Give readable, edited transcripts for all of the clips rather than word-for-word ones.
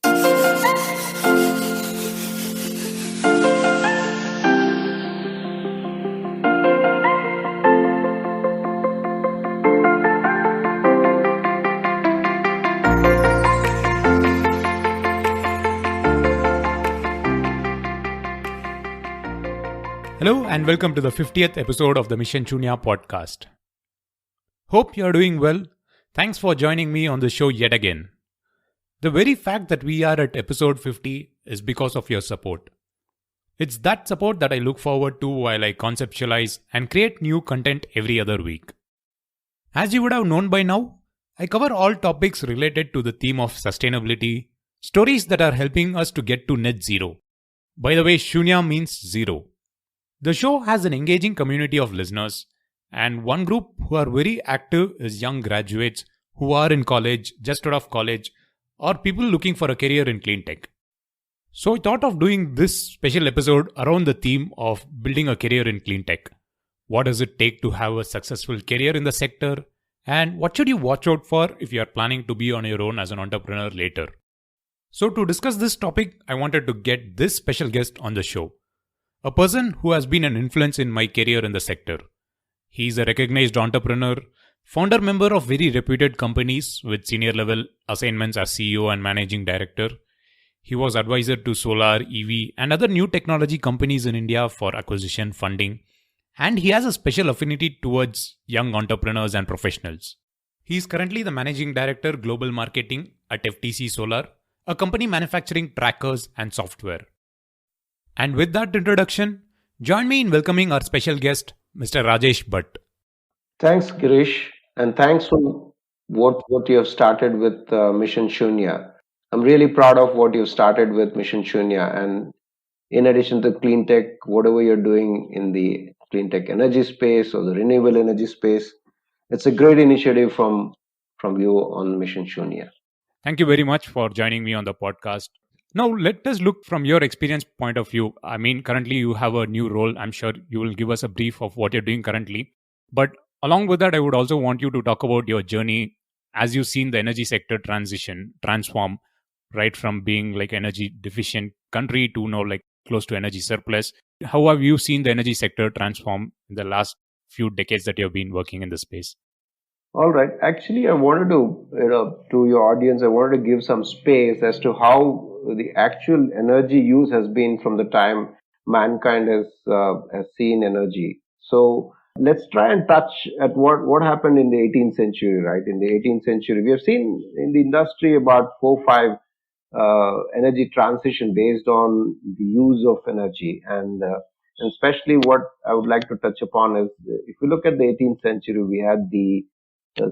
Hello and welcome to the 50th episode of the Mission Shunya podcast. Hope you're doing well. Thanks for joining me on the show yet again. The very fact that we are at episode 50 is because of your support. It's that support that I look forward to while I conceptualize and create new content every other week. As you would have known by now, I cover all topics related to the theme of sustainability, stories that are helping us to get to net zero. By the way, Shunya means zero. The show has an engaging community of listeners, and one group who are very active is young graduates who are in college, just out of college, or people looking for a career in cleantech. So I thought of doing this special episode around the theme of building a career in cleantech. What does it take to have a successful career in the sector? And what should you watch out for if you are planning to be on your own as an entrepreneur later? So to discuss this topic, I wanted to get this special guest on the show. A person who has been an influence in my career in the sector. He is a recognized entrepreneur, founder member of very reputed companies with senior level assignments as CEO and managing director. He was advisor to solar, EV and other new technology companies in India for acquisition funding. And he has a special affinity towards young entrepreneurs and professionals. He is currently the managing director global marketing at FTC Solar, a company manufacturing trackers and software. And with that introduction, join me in welcoming our special guest, Mr. Rajesh Bhatt. Thanks, Girish, and thanks for what you have started with Mission Shunya. I'm really proud of what you've started with Mission Shunya, and in addition to clean tech, whatever you're doing in the clean tech energy space or the renewable energy space, it's a great initiative from you on Mission Shunya. Thank you very much for joining me on the podcast. Now, let us look from your experience point of view. I mean, currently you have a new role. I'm sure you will give us a brief of what you're doing currently. But along with that, I would also want you to talk about your journey as you've seen the energy sector transform, right from being like energy deficient country to now like close to energy surplus. How have you seen the energy sector transform in the last few decades that you've been working in the space? All right. Actually, I wanted to your audience, I wanted to give some space as to how the actual energy use has been from the time mankind has seen energy. So let's try and touch at what happened in the 18th century, right? In the 18th century, we have seen in the industry about 4-5 energy transition based on the use of energy, and especially what I would like to touch upon is if you look at the 18th century, we had the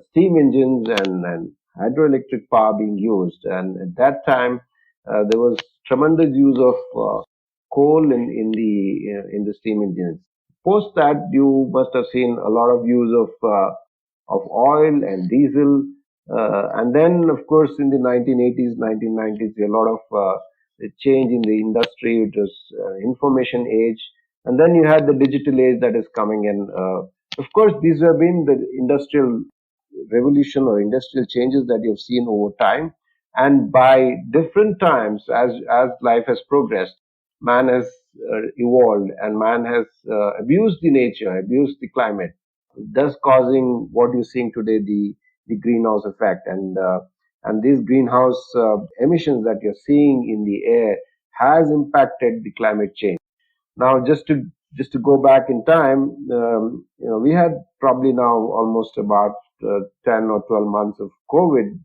steam engines and hydroelectric power being used, and at that time there was tremendous use of coal in the steam engines. Post that, you must have seen a lot of use of oil and diesel, and then of course in the 1980s, 1990s, a lot of change in the industry. It was information age, and then you had the digital age that is coming in. Of course, these have been the industrial revolution or industrial changes that you've seen over time, and by different times as life has progressed, man has evolved, and man has abused the nature, abused the climate, thus causing what you're seeing today, the greenhouse effect, and these greenhouse emissions that you're seeing in the air has impacted the climate change. Now, just to go back in time, we had probably now almost about 10 or 12 months of COVID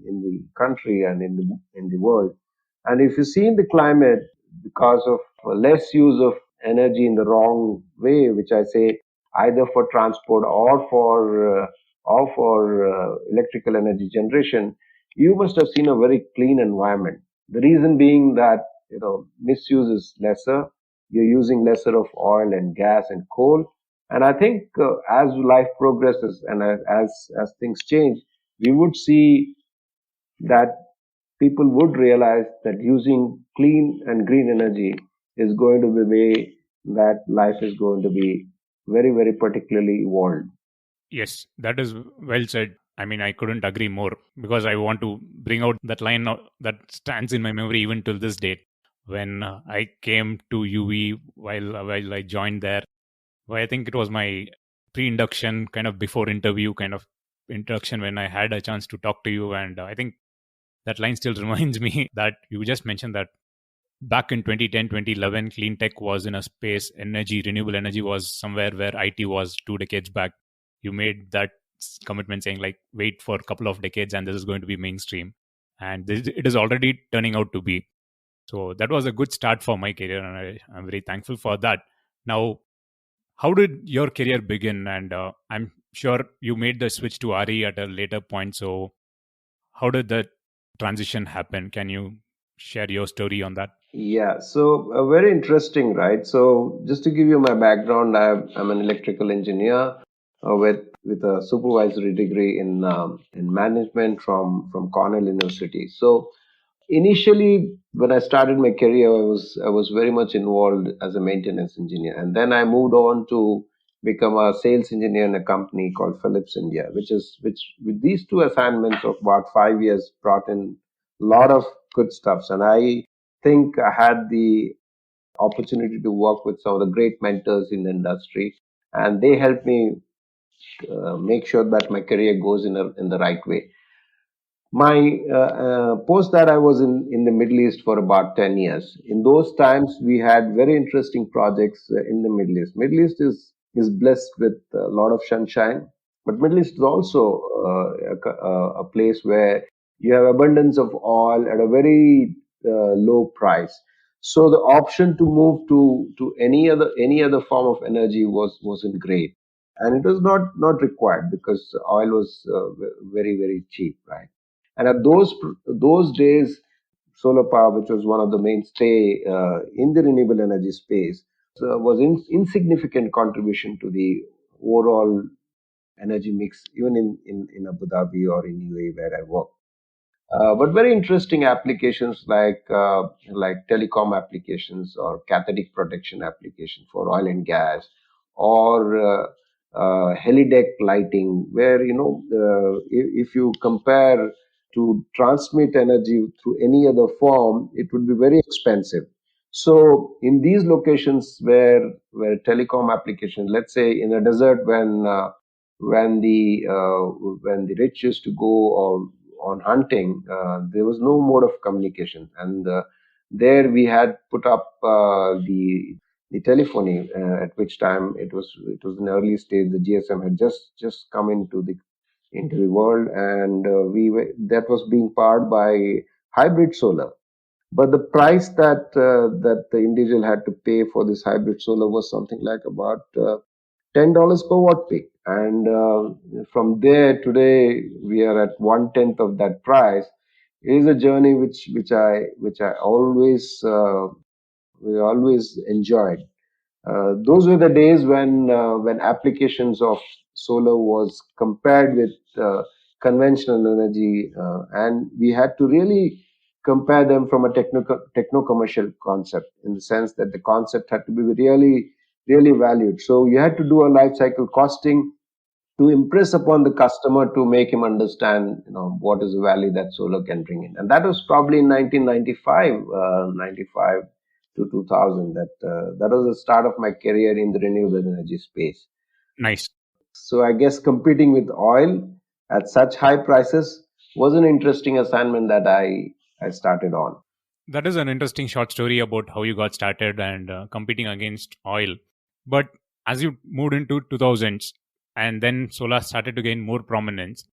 in the country and in the world. And if you see in the climate, because of less use of energy in the wrong way, which I say either for transport or for electrical energy generation, you must have seen a very clean environment. The reason being that misuse is lesser. You're using lesser of oil and gas and coal. And I think as life progresses and as things change, we would see that people would realize that using clean and green energy is going to be the way that life is going to be very, very particularly evolved. Yes, that is well said. I mean, I couldn't agree more because I want to bring out that line that stands in my memory even till this date. When I came to UV while I joined there, well, I think it was my pre-induction, kind of before interview, kind of introduction when I had a chance to talk to you, and I think that line still reminds me that you just mentioned that back in 2010, 2011, clean tech was in a space, energy, renewable energy was somewhere where IT was 2 decades back. You made that commitment saying, like, wait for a couple of decades and this is going to be mainstream. And it is already turning out to be. So that was a good start for my career, and I'm very thankful for that. Now, how did your career begin? And I'm sure you made the switch to RE at a later point. So, how did that transition happen? Can you share your story on that? Yeah, so very interesting, right? So just to give you my background, I'm an electrical engineer with a supervisory degree in management from Cornell University. So initially, when I started my career, I was very much involved as a maintenance engineer, and then I moved on to become a sales engineer in a company called Philips India, which with these two assignments of about 5 years brought in a lot of good stuffs, and I think I had the opportunity to work with some of the great mentors in the industry, and they helped me make sure that my career goes in the right way. My post that I was in the Middle East for about 10 years. In those times, we had very interesting projects in the Middle East. Middle East is blessed with a lot of sunshine, but Middle East is also a place where you have abundance of oil at a very low price. So the option to move to any other form of energy wasn't great, and it was not required because oil was very cheap, right? And at those days, solar power, which was one of the mainstay in the renewable energy space, was insignificant contribution to the overall energy mix, even in Abu Dhabi or in UAE where I work. But very interesting applications like telecom applications or cathodic protection application for oil and gas, or helideck lighting, where if you compare to transmit energy through any other form, it would be very expensive. So in these locations where telecom application, let's say in a desert, when the rich used to go on hunting, there was no mode of communication, and there we had put up the telephony, at which time it was an early stage. The GSM had just come into the world, and that was being powered by hybrid solar. But the price that the individual had to pay for this hybrid solar was something like about $10 per watt peak. And from there, today we are at 1/10 of that price. It is a journey which I always enjoyed. Those were the days when applications of solar was compared with conventional energy, and we had to really compare them from a techno commercial concept, in the sense that the concept had to be really valued. So you had to do a life cycle costing to impress upon the customer, to make him understand what is the value that solar can bring in. And that was probably in 1995, 95 to 2000. That was the start of my career in the renewable energy space. Nice. So I guess competing with oil at such high prices was an interesting assignment that I started on. That is an interesting short story about how you got started and competing against oil. But as you moved into 2000s and then solar started to gain more prominence,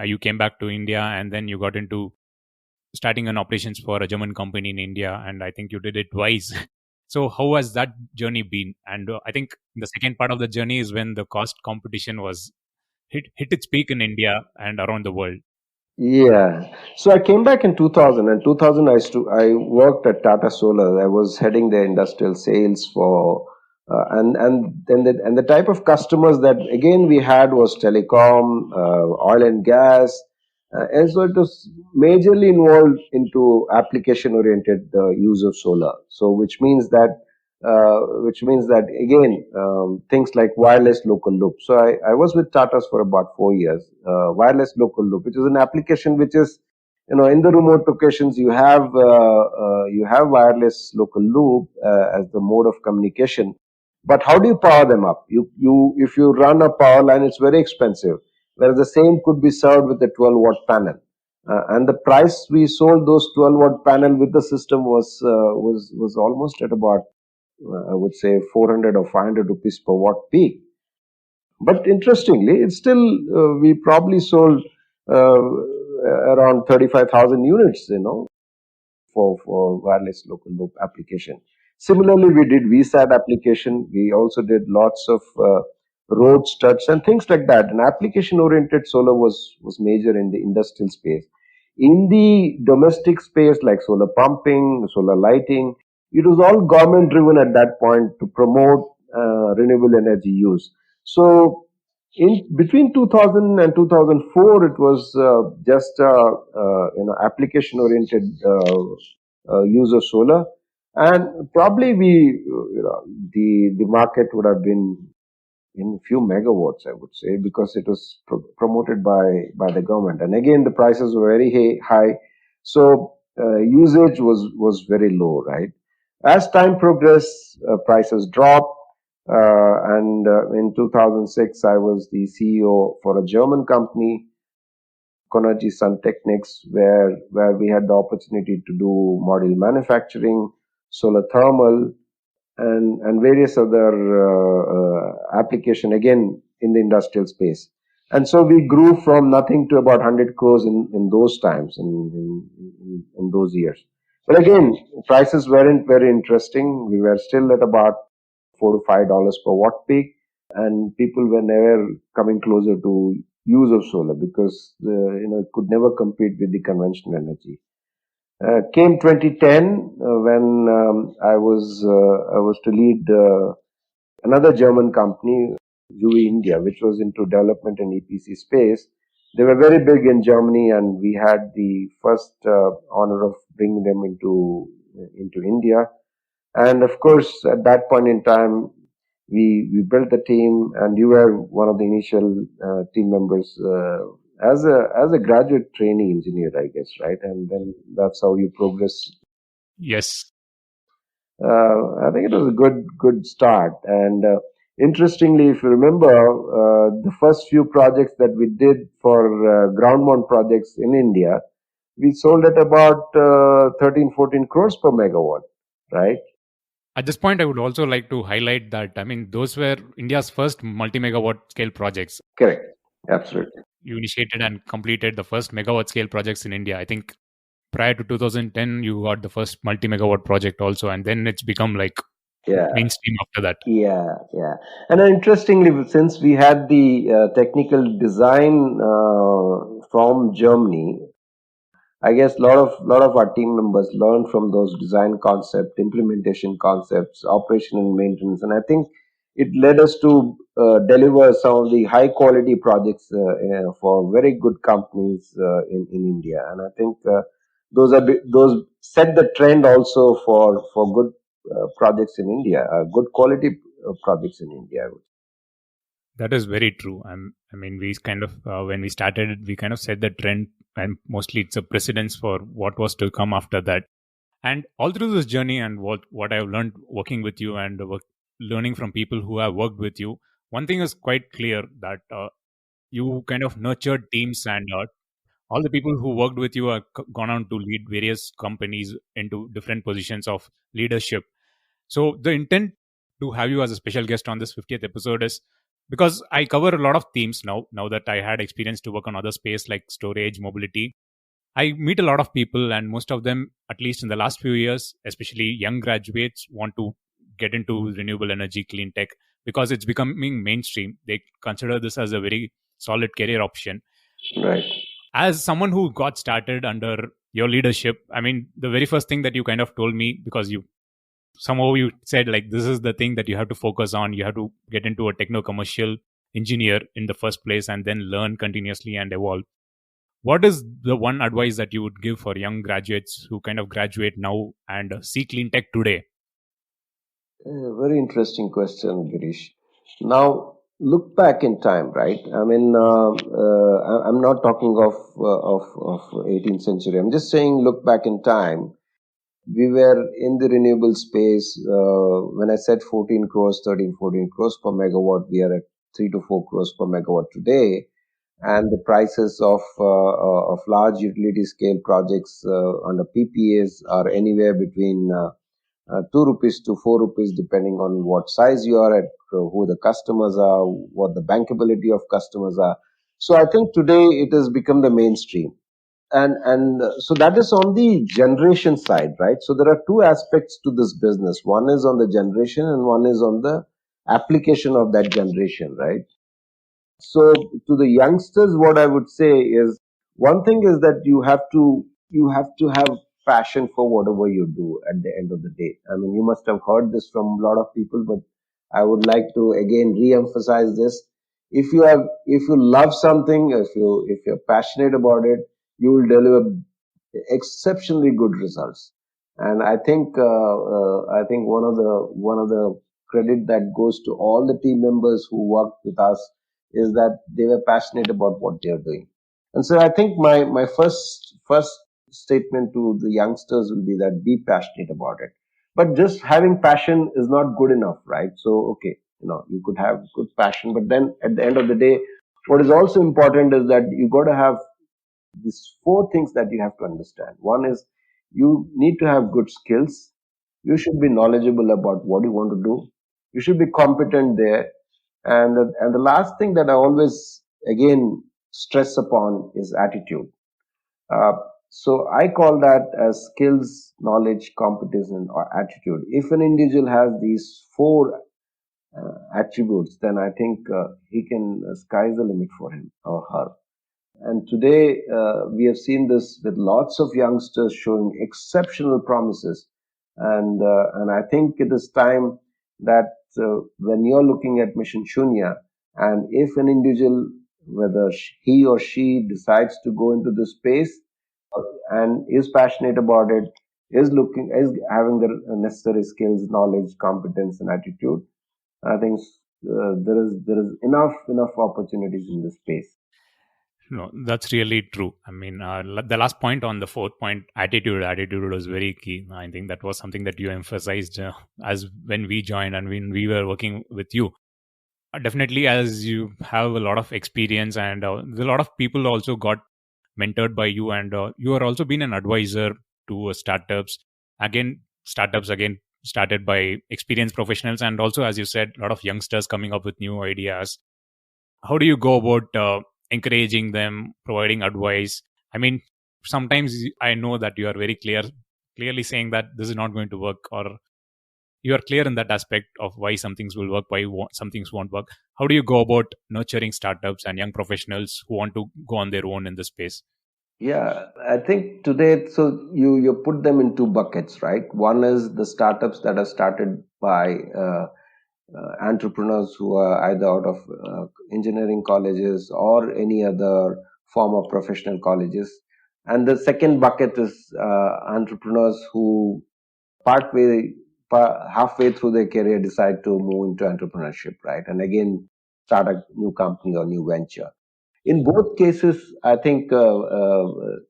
you came back to India and then you got into starting an operations for a German company in India, and I think you did it twice. So how has that journey been? And I think the second part of the journey is when the cost competition was hit its peak in India and around the world. Yeah. So I came back in 2000, and 2000 I worked at Tata Solar. I was heading their industrial sales for and the type of customers that again we had was telecom, oil and gas, and so it was majorly involved into application oriented use of solar. So which means that which means that again things like wireless local loop. So I was with Tata's for about 4 years. Wireless local loop, which is an application which is, in the remote locations you have wireless local loop as the mode of communication. But how do you power them up? You if you run a power line, it's very expensive. Whereas the same could be served with a 12-watt panel. And the price we sold those 12-watt panel with the system was almost at about I would say 400 or 500 rupees per watt peak. But interestingly, it's still we probably sold around 35,000 units, for wireless local loop application. Similarly, we did VSAT application. We also did lots of road studs and things like that. And application-oriented solar was major in the industrial space. In the domestic space, like solar pumping, solar lighting, it was all government-driven at that point to promote renewable energy use. So in between 2000 and 2004, it was just application oriented use of solar, and probably the market would have been in few megawatts, I would say, because it was promoted by the government. And again, the prices were very high, so usage was very low, right? As time progressed, prices dropped, and in 2006, I was the CEO for a German company, Konergy Sun Technics, where we had the opportunity to do module manufacturing, solar thermal, and various other application again in the industrial space. And so we grew from nothing to about 100 crores in those times, in those years. But again, prices weren't very interesting. We were still at about $4 to $5 per watt peak, and people were never coming closer to use of solar because it could never compete with the conventional energy. Came 2010 when I was to lead another German company, Jui India, which was into development and EPC space. They were very big in Germany, and we had the first honor of bringing them into India. And of course, at that point in time, we built the team, and you were one of the initial team members as a graduate trainee engineer, I guess, right? And then that's how you progress. Yes. I think it was a good start. And interestingly, if you remember, the first few projects that we did for ground mount projects in India, we sold at about 13, 14 crores per megawatt, right? At this point, I would also like to highlight that, those were India's first multi-megawatt scale projects. Correct. Absolutely. You initiated and completed the first megawatt scale projects in India. I think prior to 2010, you got the first multi-megawatt project also, and then it's become like mainstream after that. Yeah. And interestingly, since we had the technical design from Germany, I guess a lot of our team members learned from those design concepts, implementation concepts, operation and maintenance, and I think it led us to deliver some of the high quality projects for very good companies in India, and I think those set the trend also for good projects in India, good quality projects in India. That is very true. We kind of, when we started, we kind of set the trend, and mostly it's a precedence for what was to come after that. And all through this journey, and what I've learned working with you and learning from people who have worked with you, one thing is quite clear that you kind of nurtured teams, and all the people who worked with you have gone on to lead various companies into different positions of leadership. So the intent to have you as a special guest on this 50th episode is because I cover a lot of themes now that I had experience to work on other space like storage, mobility. I meet a lot of people, and most of them, at least in the last few years, especially young graduates, want to get into renewable energy, clean tech, because it's becoming mainstream. They consider this as a very solid career option. Right. As someone who got started under your leadership, the very first thing that you kind of told me, because you said like, this is the thing that you have to focus on. You have to get into a techno-commercial engineer in the first place, and then learn continuously and evolve. What is the one advice that you would give for young graduates who kind of graduate now and see clean tech today? Very interesting question, Girish. Now, look back in time, right? I mean, I'm not talking of 18th century. I'm just saying, look back in time. We were in the renewable space. When I said 14 crores, 13, 14 crores per megawatt, we are at 3 to 4 crores per megawatt today. And the prices of large utility scale projects under PPAs are anywhere between 2 rupees to 4 rupees, depending on what size you are at, who the customers are, what the bankability of customers are. So I think today it has become the mainstream. And so that is on the generation side, right? So there are two aspects to this business. One is on the generation and one is on the application of that generation, right? So to the youngsters, what I would say is one thing is that you have to have passion for whatever you do at the end of the day. I mean, you must have heard this from a lot of people, but I would like to again re-emphasize this. If you love something, if you're passionate about it, you will deliver exceptionally good results. And I think one of the credit that goes to all the team members who worked with us is that they were passionate about what they are doing. And so I think my first statement to the youngsters will be that be passionate about it. But just having passion is not good enough, right? So okay, you could have good passion, but then at the end of the day, what is also important is that you got to have these four things that you have to understand. One is you need to have good skills. You should be knowledgeable about what you want to do. You should be competent there. And the last thing that I always again stress upon is attitude. Uh, so I call that as skills, knowledge, competence, and or attitude. If an individual has these four attributes, then I think he can sky's the limit for him or her. And today, we have seen this with lots of youngsters showing exceptional promises. And I think it is time that when you're looking at Mission Shunya, and if an individual, whether he or she decides to go into this space and is passionate about it, is having the necessary skills, knowledge, competence, and attitude, I think there is enough opportunities in this space. No, that's really true. I mean, the last point on the fourth point, attitude was very key. I think that was something that you emphasized as when we joined and when we were working with you. Definitely, as you have a lot of experience and a lot of people also got mentored by you, and you are also been an advisor to startups. Startups again started by experienced professionals, and also, as you said, a lot of youngsters coming up with new ideas. How do you go about encouraging them, providing advice? I mean, sometimes I know that you are very clearly saying that this is not going to work, or you are clear in that aspect of why some things will work, some things won't work. How do you go about nurturing startups and young professionals who want to go on their own in this space? Yeah, I think today, so you put them in two buckets, right? One is the startups that are started by entrepreneurs who are either out of engineering colleges or any other form of professional colleges, and the second bucket is entrepreneurs who partway, halfway through their career decide to move into entrepreneurship, right? And again, start a new company or new venture. In both cases, I think the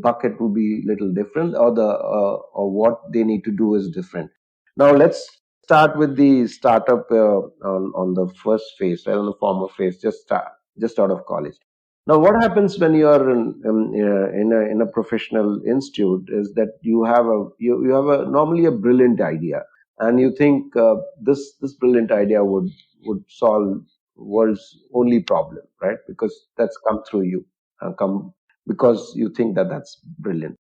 bucket will be little different, or what they need to do is different. Now let's start with the startup on the first phase, right, on the former phase, just out of college. Now what happens when you are in a professional institute is that you have a normally a brilliant idea, and you think this brilliant idea would solve world's only problem, right? Because that's come through you, come because you think that that's brilliant.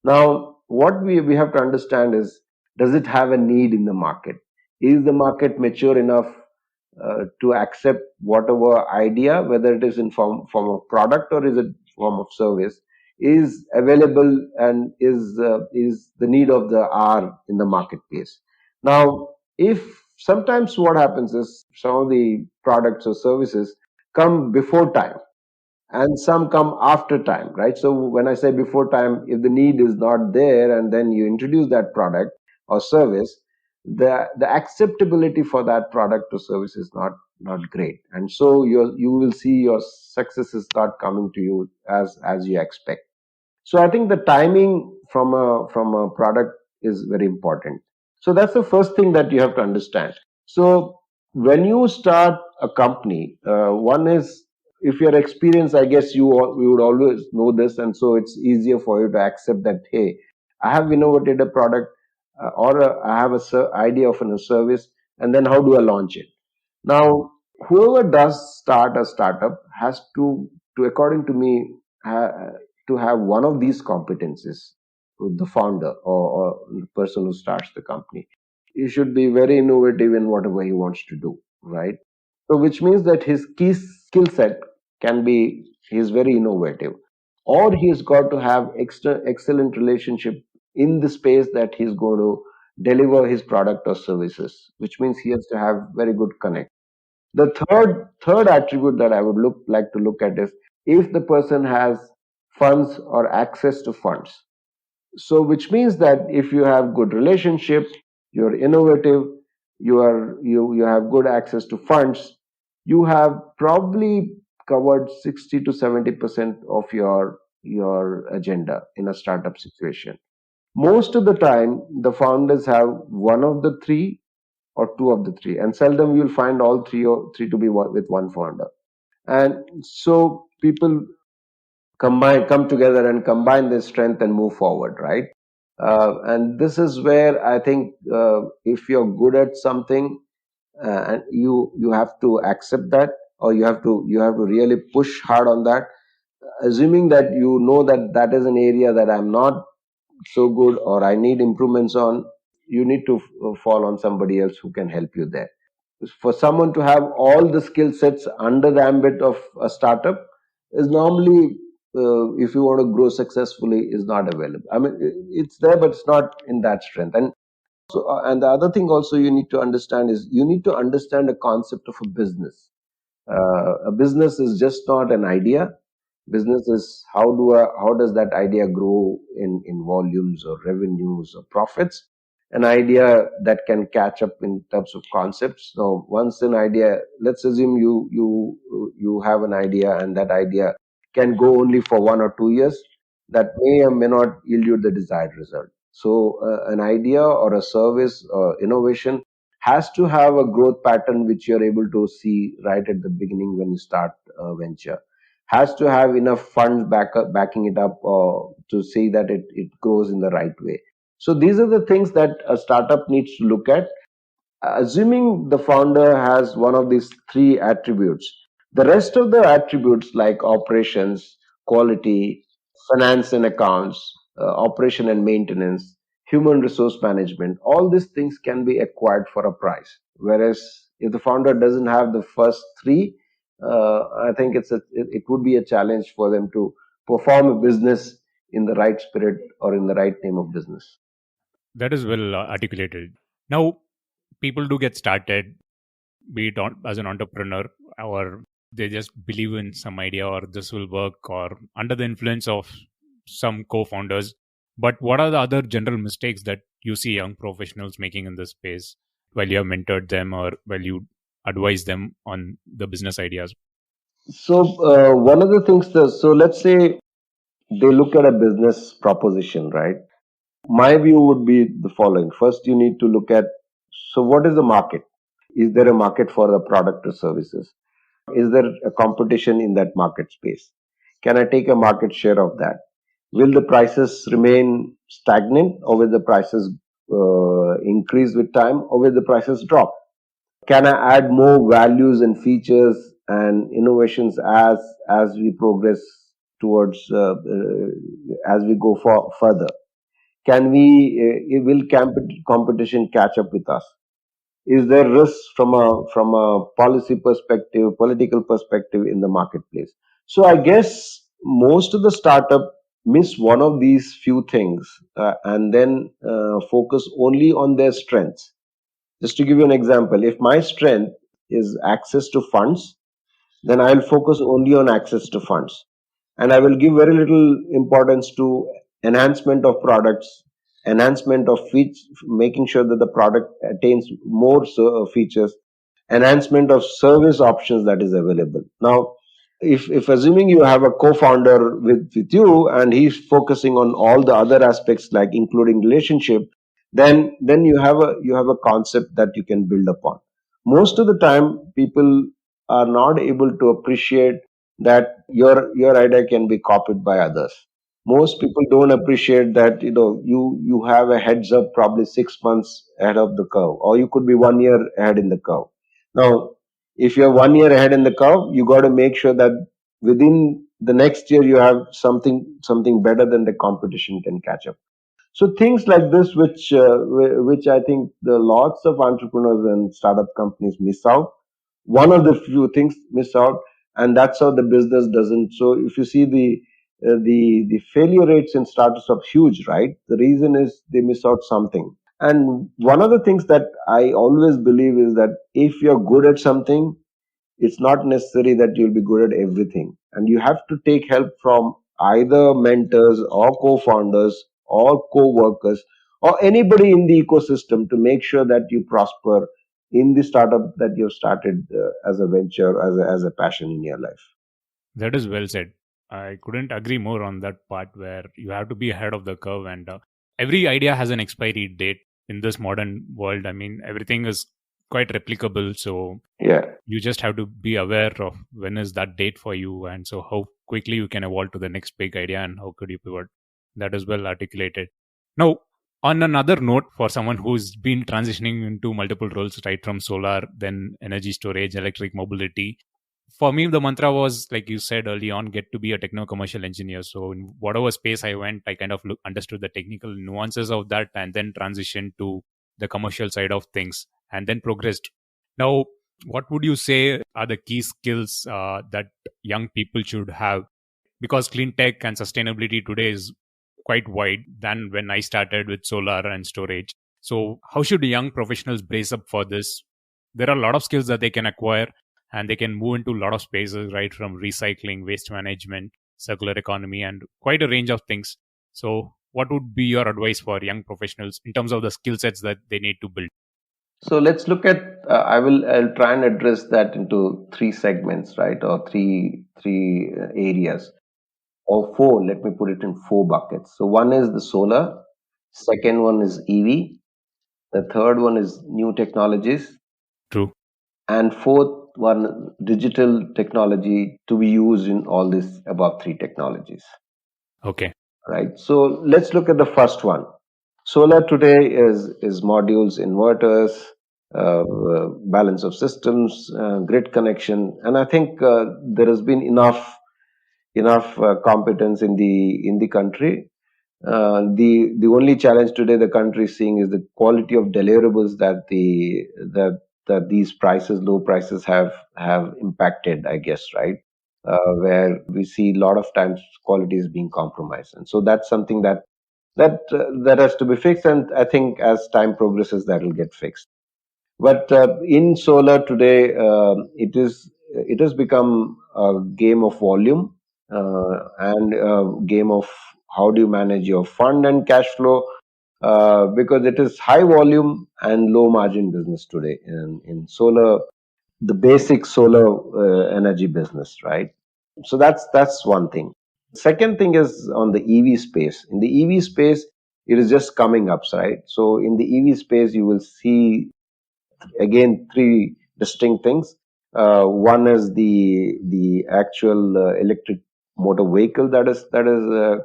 Now, what we have to understand is, does it have a need in the market? Is the market mature enough to accept whatever idea, whether it is in form of product or is it form of service, is available, and is the need of the hour in the marketplace? Now, if sometimes what happens is some of the products or services come before time and some come after time, right? So when I say before time, if the need is not there and then you introduce that product or service, the acceptability for that product or service is not great, and so you will see your success is not coming to you as you expect. So I think the timing from a product is very important. So that's the first thing that you have to understand. So when you start a company, one is, if you're experienced, I guess you would always know this, and so it's easier for you to accept that, hey, I have innovated a product, I have idea of a service, and then how do I launch it? Now, whoever does start a startup has to according to me, to have one of these competencies. The founder or the person who starts the company, he should be very innovative in whatever he wants to do, right? So, which means that his key skill set can be he's very innovative, or he's got to have excellent relationship in the space that he's going to deliver his product or services, which means he has to have very good connect. The third attribute that I would like to look at is if the person has funds or access to funds. So which means that if you have good relationship, you're innovative, you have good access to funds, you have probably covered 60 to 70% of your agenda in a startup situation. Most of the time the founders have one of the three or two of the three, and seldom you'll find all three or three to be with one founder. And so people come together and combine their strength and move forward, right? And this is where I think, if you're good at something, and you have to accept that, or you have to really push hard on that, assuming that you know that that is an area that I'm not so good or I need improvements on. You need to fall on somebody else who can help you there. For someone to have all the skill sets under the ambit of a startup is normally, if you want to grow successfully, is not available. I mean, it's there, but it's not in that strength. And so, and the other thing also you need to understand is you need to understand the concept of a business. A business is just not an idea. Business is how does that idea grow in volumes or revenues or profits. An idea that can catch up in terms of concepts. So once an idea, let's assume you have an idea, and that idea can go only for 1 or 2 years. That may or may not yield you the desired result. So an idea or a service or innovation has to have a growth pattern which you're able to see right at the beginning when you start a venture. Has to have enough funds backing it up, to see that it grows in the right way. So these are the things that a startup needs to look at. Assuming the founder has one of these three attributes, the rest of the attributes like operations, quality, finance and accounts, operation and maintenance, human resource management, all these things can be acquired for a price. Whereas if the founder doesn't have the first three, I think it would be a challenge for them to perform a business in the right spirit or in the right name of business. That is well articulated. Now, people do get started, be it as an entrepreneur, or they just believe in some idea or this will work, or under the influence of some co-founders. But what are the other general mistakes that you see young professionals making in this space while you have mentored them or while you advise them on the business ideas? So one of the things so let's say they look at a business proposition, right? My view would be the following. First, you need to look at, so what is the market? Is there a market for the product or services? Is there a competition in that market space? Can I take a market share of that? Will the prices remain stagnant, or will the prices increase with time, or will the prices drop? Can I add more values and features and innovations as we progress towards, as we go further? Can we will competition catch up with us? Is there risk from a policy perspective, political perspective in the marketplace? So I guess most of the startup miss one of these few things, and then focus only on their strengths. Just to give you an example, if my strength is access to funds, then I'll focus only on access to funds, and I will give very little importance to enhancement of products, enhancement of making sure that the product attains more features, enhancement of service options that is available. Now, if assuming you have a co-founder with you and he's focusing on all the other aspects like including relationship, then you have a concept that you can build upon. Most of the time, people are not able to appreciate that your idea can be copied by others. Most people don't appreciate that you have a heads up probably 6 months ahead of the curve, or you could be 1 year ahead in the curve. Now, if you're 1 year ahead in the curve, you got to make sure that within the next year you have something better than the competition can catch up. So things like this, which I think the lots of entrepreneurs and startup companies miss out. One of the few things miss out, and that's how the business doesn't. So if you see the failure rates in startups are huge, right? The reason is they miss out something. And one of the things that I always believe is that if you're good at something, it's not necessary that you'll be good at everything. And you have to take help from either mentors or co-founders or co-workers or anybody in the ecosystem to make sure that you prosper in the startup that you've started as a venture, as a passion in your life. That is well said. I couldn't agree more on that part where you have to be ahead of the curve, and every idea has an expiry date in this modern world. I mean, everything is quite replicable. So Yeah. you just have to be aware of when is that date for you, and so how quickly you can evolve to the next big idea and how could you pivot. That is well articulated. Now, on another note, for someone who's been transitioning into multiple roles, right from solar, then energy storage, electric mobility, for me the mantra was, like you said early on, get to be a techno commercial engineer. So in whatever space I went, I kind of understood the technical nuances of that and then transitioned to the commercial side of things and then progressed. Now, what would you say are the key skills that young people should have? Because clean tech and sustainability today is quite wide than when I started with solar and storage. So how should young professionals brace up for this? There are a lot of skills that they can acquire and they can move into a lot of spaces, right from recycling, waste management, circular economy, and quite a range of things. So what would be your advice for young professionals in terms of the skill sets that they need to build? So let's look at. I'll try and address that into three segments, right, or three areas, or four. Let me put it in four buckets. So one is the solar, second one is EV, the third one is new technologies, True. and fourth one digital technology to be used in all these above three technologies. Okay. Right. So let's look at the first one. Solar today is modules, inverters, balance of systems, grid connection, and I think there has been enough competence in the country. The only challenge today the country is seeing is the quality of deliverables that these low prices have impacted, I guess, right? Where we see a lot of times quality is being compromised, and so that's something that has to be fixed. And I think as time progresses, that will get fixed. But in solar today, it has become a game of volume and a game of how do you manage your fund and cash flow, because it is high volume and low margin business today in solar, the basic solar energy business, right? So that's one thing. Second thing is on the EV space. In the EV space, it is just coming up, right? So in the EV space, you will see again three distinct things. One is the actual electric motor vehicle that is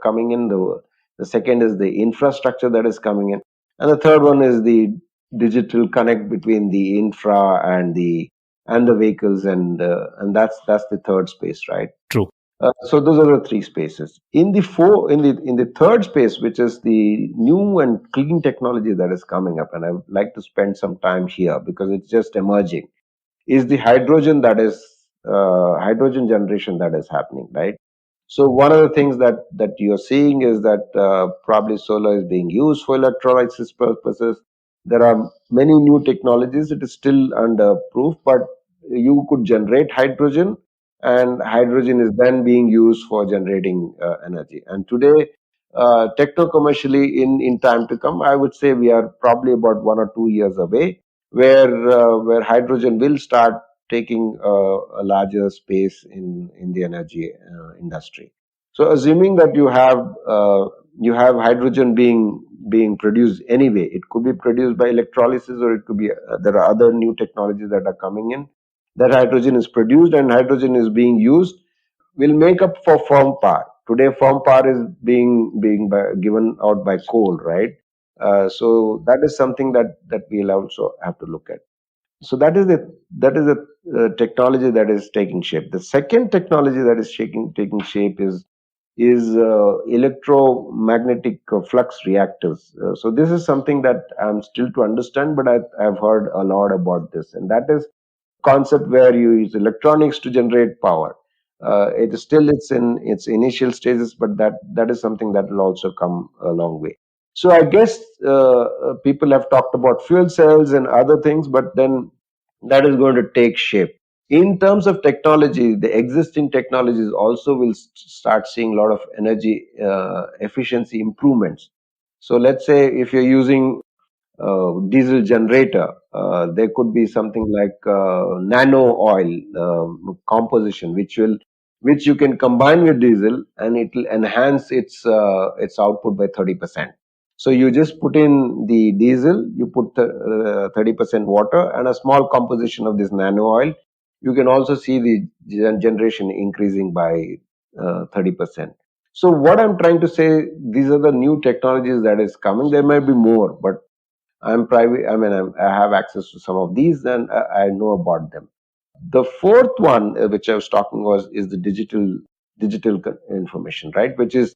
coming in. The second is the infrastructure that is coming in, and the third one is the digital connect between the infra and the vehicles, and that's the third space, right? True. So those are the three spaces. In the third space, which is the new and clean technology that is coming up, and I would like to spend some time here because it's just emerging, is the hydrogen generation that is happening, right? So one of the things that you're seeing is that probably solar is being used for electrolysis purposes. There are many new technologies. It is still under proof, but you could generate hydrogen, and hydrogen is then being used for generating energy. And today, techno commercially in time to come. I would say we are probably about 1 or 2 years away, where hydrogen will start taking a larger space in the energy industry. So assuming that you have hydrogen being produced anyway, it could be produced by electrolysis, or it could be there are other new technologies that are coming in, that hydrogen is produced and hydrogen is being used, will make up for firm power. Today, firm power is given out by coal, right? So that is something that we'll also have to look at. So that is the technology that is taking shape. The second technology that is taking shape is electromagnetic flux reactors. So this is something that I'm still to understand, but I've heard a lot about this, and that is concept where you use electronics to generate power. It is still it's in its initial stages, but that is something that will also come a long way. So I guess people have talked about fuel cells and other things, but then that is going to take shape. In terms of technology, the existing technologies also will start seeing a lot of energy efficiency improvements. So let's say if you're using diesel generator, there could be something like nano oil composition, which you can combine with diesel, and it will enhance its output by 30%. So you just put in the diesel, you put 30% water and a small composition of this nano oil. You can also see the generation increasing by 30%. So what I'm trying to say, these are the new technologies that is coming. There might be more, but I'm private. I mean, I have access to some of these, and I know about them. The fourth one, which I was talking was, is the information, right? Which is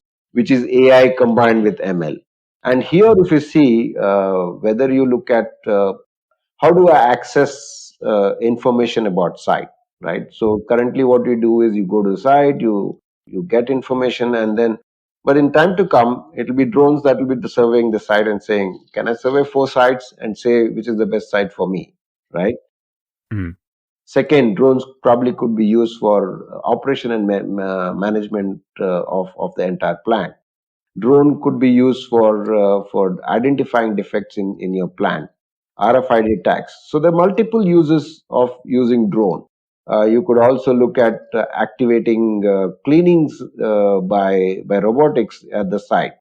AI combined with ML. And here, if you see, whether you look at how do I access information about site, right? So currently, what you do is you go to the site, you get information, and then, but in time to come, it will be drones that will be surveying the site and saying, can I survey 4 sites and say which is the best site for me, right? Mm. Second, drones probably could be used for operation and management of the entire plant. Drone could be used for identifying defects in your plant, RFID tags. So there are multiple uses of using drone. You could also look at activating cleanings by robotics at the site.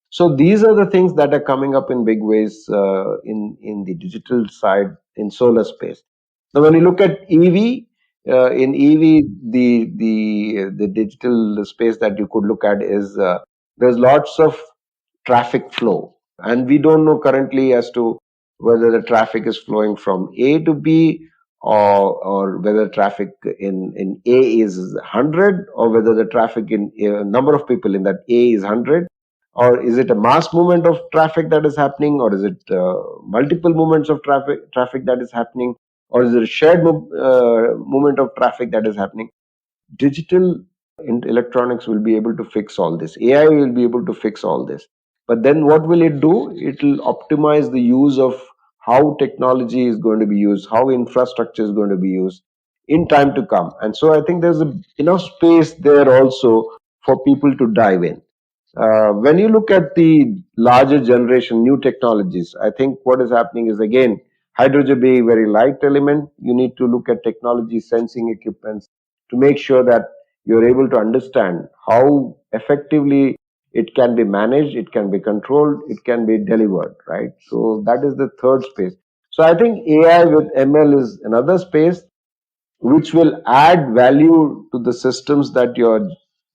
So these are the things that are coming up in big ways in the digital side in solar space. Now, when you look at EV, in EV, the digital space that you could look at is there's lots of traffic flow, and we don't know currently as to whether the traffic is flowing from A to B, or whether traffic in A is 100, or whether the traffic in number of people in that A is 100, or is it a mass movement of traffic that is happening, or is it multiple movements of traffic that is happening, or is it a shared movement of traffic that is happening? Digital electronics will be able to fix all this. AI will be able to fix all this. But then what will it do? It will optimize the use of how technology is going to be used, how infrastructure is going to be used in time to come. And so I think there's enough space there also for people to dive in. When you look at the larger generation, new technologies, I think what is happening is, again, hydrogen being a very light element, you need to look at technology sensing equipments to make sure that you're able to understand how effectively it can be managed, it can be controlled, it can be delivered, right? So that is the third space. So I think AI with ML is another space which will add value to the systems that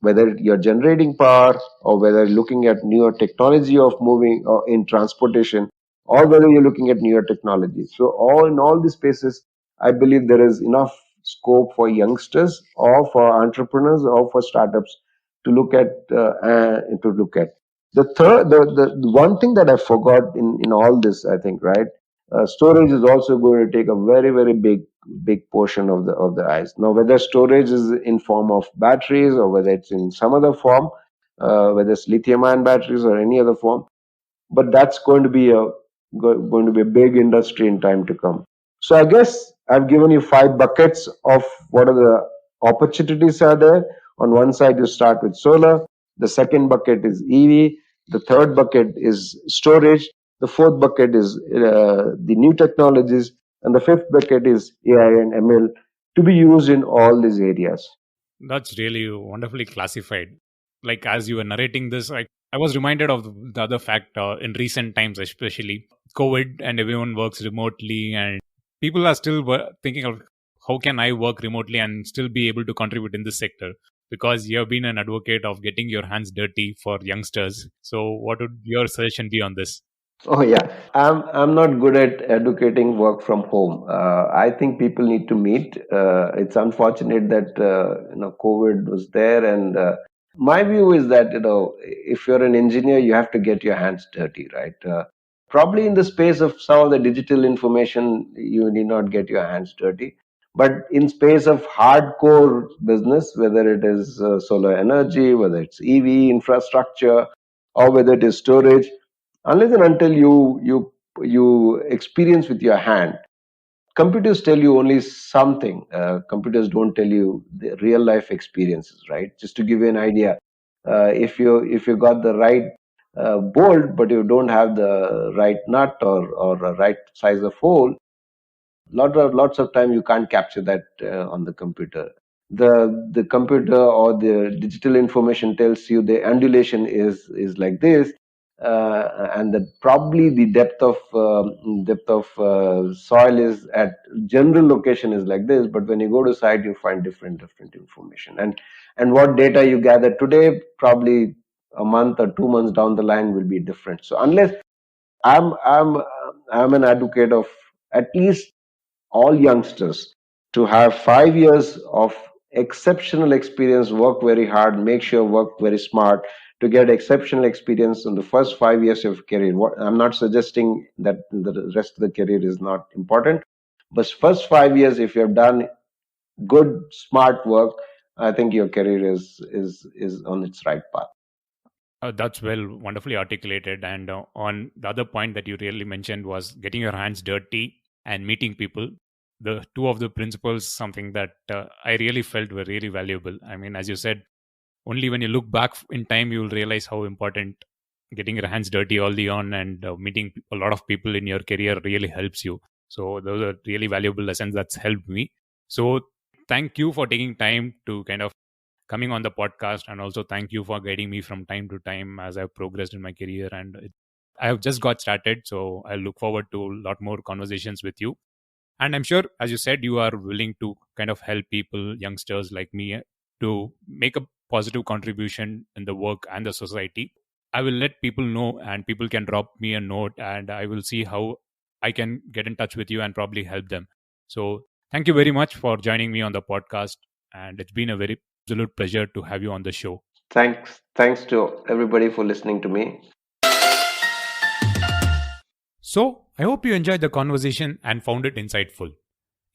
whether you're generating power, or whether you're looking at newer technology of moving or in transportation, or whether you're looking at newer technology. So all these spaces, I believe there is enough scope for youngsters, or for entrepreneurs, or for startups to look at. The one thing that I forgot in all this, I think, right? Storage is also going to take a very, very big portion of the ice. Now, whether storage is in form of batteries, or whether it's in some other form, whether it's lithium-ion batteries or any other form, but that's going to be a big industry in time to come. So I guess I've given you 5 buckets of what are the opportunities are there. On one side, you start with solar. The second bucket is EV. The third bucket is storage. The fourth bucket is the new technologies. And the fifth bucket is AI and ML to be used in all these areas. That's really wonderfully classified. Like as you were narrating this, I was reminded of the other fact in recent times, especially COVID, and everyone works remotely, and people are still thinking of how can I work remotely and still be able to contribute in this sector? Because you have been an advocate of getting your hands dirty for youngsters. So, what would your suggestion be on this? Oh yeah, I'm not good at educating work from home. I think people need to meet. It's unfortunate that COVID was there, and my view is that if you're an engineer, you have to get your hands dirty, right? Probably in the space of some of the digital information, you need not get your hands dirty. But in space of hardcore business, whether it is solar energy, whether it's EV infrastructure, or whether it is storage, unless and until you experience with your hand, computers tell you only something. Computers don't tell you the real life experiences, right? Just to give you an idea, if you got the right bolt but you don't have the right nut or a right size of hole, lots of time you can't capture that on the computer. The computer or the digital information tells you the undulation is like this, and that probably the depth of soil is at general location is like this, but when you go to site you find different information, and what data you gather today probably a month or 2 months down the line will be different. So unless I'm an advocate of at least all youngsters to have 5 years of exceptional experience, work very hard, make sure work very smart to get exceptional experience in the first 5 years of career. I'm not suggesting that the rest of the career is not important, but first 5 years, if you have done good, smart work, I think your career is on its right path. That's wonderfully articulated. And on the other point that you really mentioned was getting your hands dirty and meeting people. The two of the principles, something that I really felt were really valuable. I mean, as you said, only when you look back in time, you will realize how important getting your hands dirty early on and meeting a lot of people in your career really helps you. So those are really valuable lessons that's helped me. So thank you for taking time to kind of coming on the podcast, and also thank you for guiding me from time to time as I've progressed in my career, and I have just got started, so I look forward to a lot more conversations with you. And I'm sure, as you said, you are willing to kind of help people, youngsters like me, to make a positive contribution in the work and the society. I will let people know, and people can drop me a note, and I will see how I can get in touch with you and probably help them. So thank you very much for joining me on the podcast, and it's been a very absolute pleasure to have you on the show. Thanks to everybody for listening to me. So, I hope you enjoyed the conversation and found it insightful.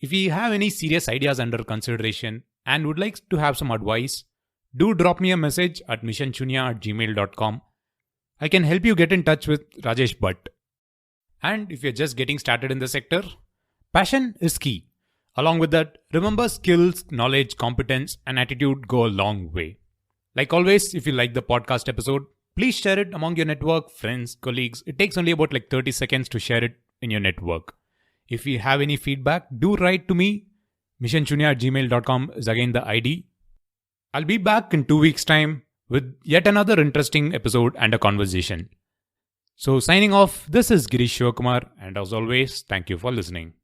If you have any serious ideas under consideration and would like to have some advice, do drop me a message at missionchunya@gmail.com. I can help you get in touch with Rajesh Bhatt. And if you're just getting started in the sector, passion is key. Along with that, remember skills, knowledge, competence, and attitude go a long way. Like always, if you like the podcast episode, please share it among your network, friends, colleagues. It takes only about 30 seconds to share it in your network. If you have any feedback, do write to me. missionchunya@gmail.com is again the ID. I'll be back in 2 weeks' time with yet another interesting episode and a conversation. So signing off, this is Girish Shivakumar, and as always, thank you for listening.